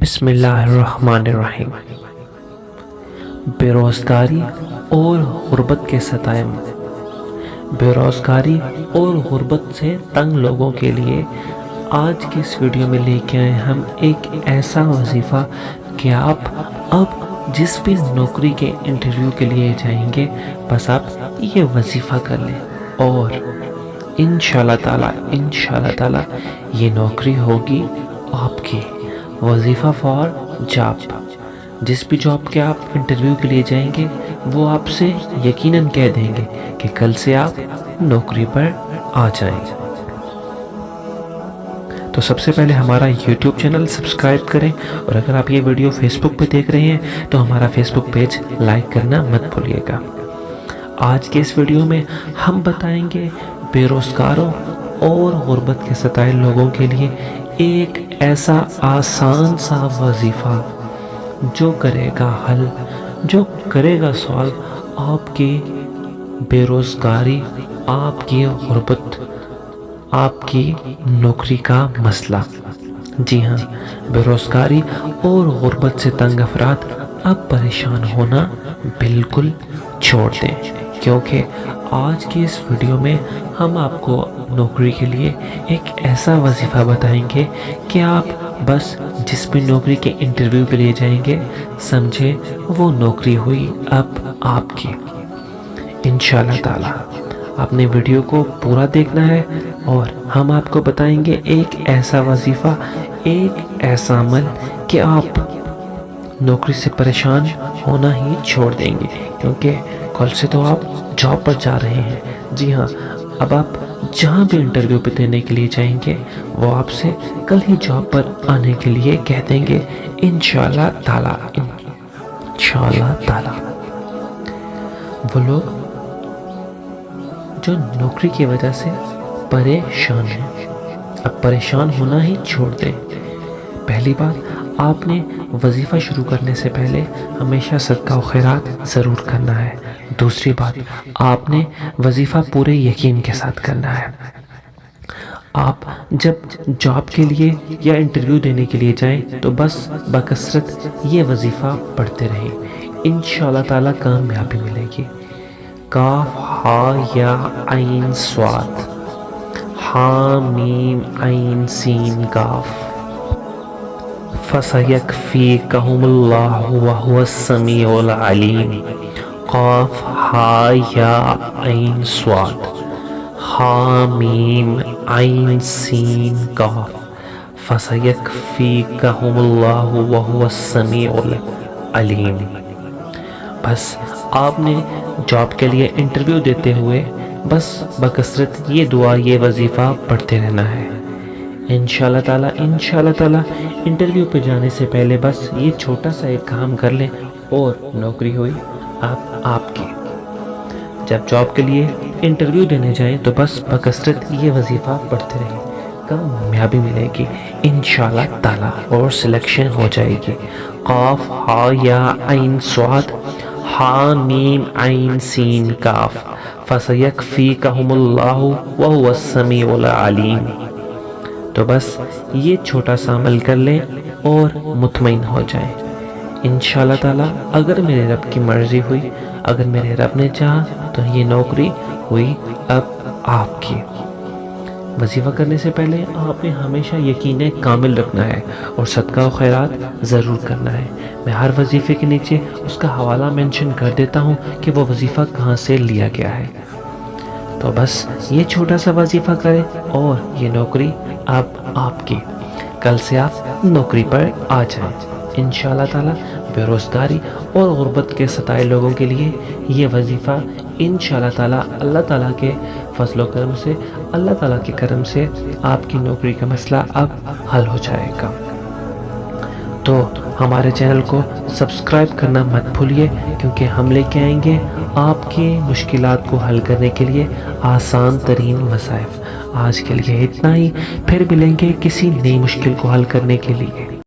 بسم اللہ الرحمن الرحیم۔ بے-روزگاری اور غربت کے ستائم۔ بے-روزگاری اور غربت سے تنگ لوگوں کے لیے آج کی اس ویڈیو میں لے کے آئے ہم ایک ایسا وظیفہ کہ آپ اب جس بھی نوکری کے انٹرویو کے لیے جائیں گے بس آپ یہ وظیفہ کر لیں اور انشاءاللہ تعالی یہ نوکری ہوگی آپ کی۔ وظیفہ فار جاب، جس بھی جاب کے آپ انٹرویو کے لیے جائیں گے وہ آپ سے یقیناً کہہ دیں گے کہ کل سے آپ نوکری پر آ جائیں۔ تو سب سے پہلے ہمارا یوٹیوب چینل سبسکرائب کریں، اور اگر آپ یہ ویڈیو فیس بک پہ دیکھ رہے ہیں تو ہمارا فیس بک پیج لائک کرنا مت بھولیے گا۔ آج کے اس ویڈیو میں ہم بتائیں گے بے روزگاروں اور غربت کے ستائے لوگوں کے لیے ایک ایسا آسان سا وظیفہ جو کرے گا حل، جو کرے گا سوالو آپ کی بے روزگاری، آپ کی غربت، آپ کی نوکری کا مسئلہ۔ جی ہاں، بے روزگاری اور غربت سے تنگ افراد اب پریشان ہونا بالکل چھوڑ دیں، کیونکہ آج کی اس ویڈیو میں ہم آپ کو نوکری کے لیے ایک ایسا وظیفہ بتائیں گے کہ آپ بس جس بھی نوکری کے انٹرویو کے لیے جائیں گے سمجھے وہ نوکری ہوئی اب آپ کی انشاءاللہ تعالی۔ آپ نے ویڈیو کو پورا دیکھنا ہے اور ہم آپ کو بتائیں گے ایک ایسا وظیفہ، ایک ایسا عمل کہ آپ نوکری سے پریشان ہونا ہی چھوڑ دیں گے، کیونکہ کل سے تو آپ جاب پر جا رہے ہیں۔ جی ہاں، اب آپ جہاں بھی انٹرویو پہ دینے کے لیے جائیں گے وہ آپ سے کل ہی جاب پر آنے کے لیے کہہ دیں گے انشاءاللہ تعالی۔ وہ لوگ جو نوکری کی وجہ سے پریشان ہیں اب پریشان ہونا ہی چھوڑ دیں۔ پہلی بات، آپ نے وظیفہ شروع کرنے سے پہلے ہمیشہ صدقہ و خیرات ضرور کرنا ہے۔ دوسری بات، آپ نے وظیفہ پورے یقین کے ساتھ کرنا ہے۔ آپ جب جاب کے لیے یا انٹرویو دینے کے لیے جائیں تو بس بکثرت یہ وظیفہ پڑھتے رہیں، انشاءاللہ تعالی کامیابی ملے گی۔ کاف ہا یا عین صاد، ہا میم عین سین کاف، فَسَيَكْفِيكَهُمُ اللَّهُ وَهُوَ السَّمِيعُ الْعَلِيمُ۔ قاف ہا یا عین صاد، ہا میم عین سین کاف، فَسَيَكْفِيكَهُمُ اللَّهُ وَهُوَ السَّمِيعُ الْعَلِيمُ۔ بس آپ نے جاب کے لیے انٹرویو دیتے ہوئے بس بکثرت یہ دعا، یہ وظیفہ پڑھتے رہنا ہے۔ انشاءاللہ تعالی انٹرویو پہ جانے سے پہلے بس یہ چھوٹا سا ایک کام کر لیں اور نوکری ہوئی آپ کی۔ جب جاب کے لیے انٹرویو دینے جائیں تو بس بکثرت یہ وظیفہ پڑھتے رہیں، کامیابی ملے گی انشاءاللہ تعالی اور سلیکشن ہو جائے گی۔ قاف ہا یا عین صاد، ہا میم عین سین کاف، فَسَيَكْفِيكَهُمُ اللَّهُ وَهُوَ السَّمِيعُ الْعَلِيمُ۔ تو بس یہ چھوٹا سا عمل کر لیں اور مطمئن ہو جائیں انشاءاللہ تعالی۔ اگر میرے رب کی مرضی ہوئی، اگر میرے رب نے چاہا تو یہ نوکری ہوئی اب آپ کی۔ وظیفہ کرنے سے پہلے آپ نے ہمیشہ یقین کامل رکھنا ہے اور صدقہ و خیرات ضرور کرنا ہے۔ میں ہر وظیفے کے نیچے اس کا حوالہ مینشن کر دیتا ہوں کہ وہ وظیفہ کہاں سے لیا گیا ہے۔ تو بس یہ چھوٹا سا وظیفہ کریں اور یہ نوکری اب آپ کی، کل سے آپ نوکری پر آ جائیں انشاءاللہ تعالی۔ بے روزگاری اور غربت کے ستائے لوگوں کے لیے یہ وظیفہ انشاءاللہ تعالی اللہ تعالیٰ کے فضل و کرم سے، اللہ تعالیٰ کے کرم سے آپ کی نوکری کا مسئلہ اب حل ہو جائے گا۔ تو ہمارے چینل کو سبسکرائب کرنا مت بھولیے، کیونکہ ہم لے کے آئیں گے آپ کی مشکلات کو حل کرنے کے لیے آسان ترین وظائف۔ آج کے لیے اتنا ہی، پھر ملیں گے کسی نئی مشکل کو حل کرنے کے لیے۔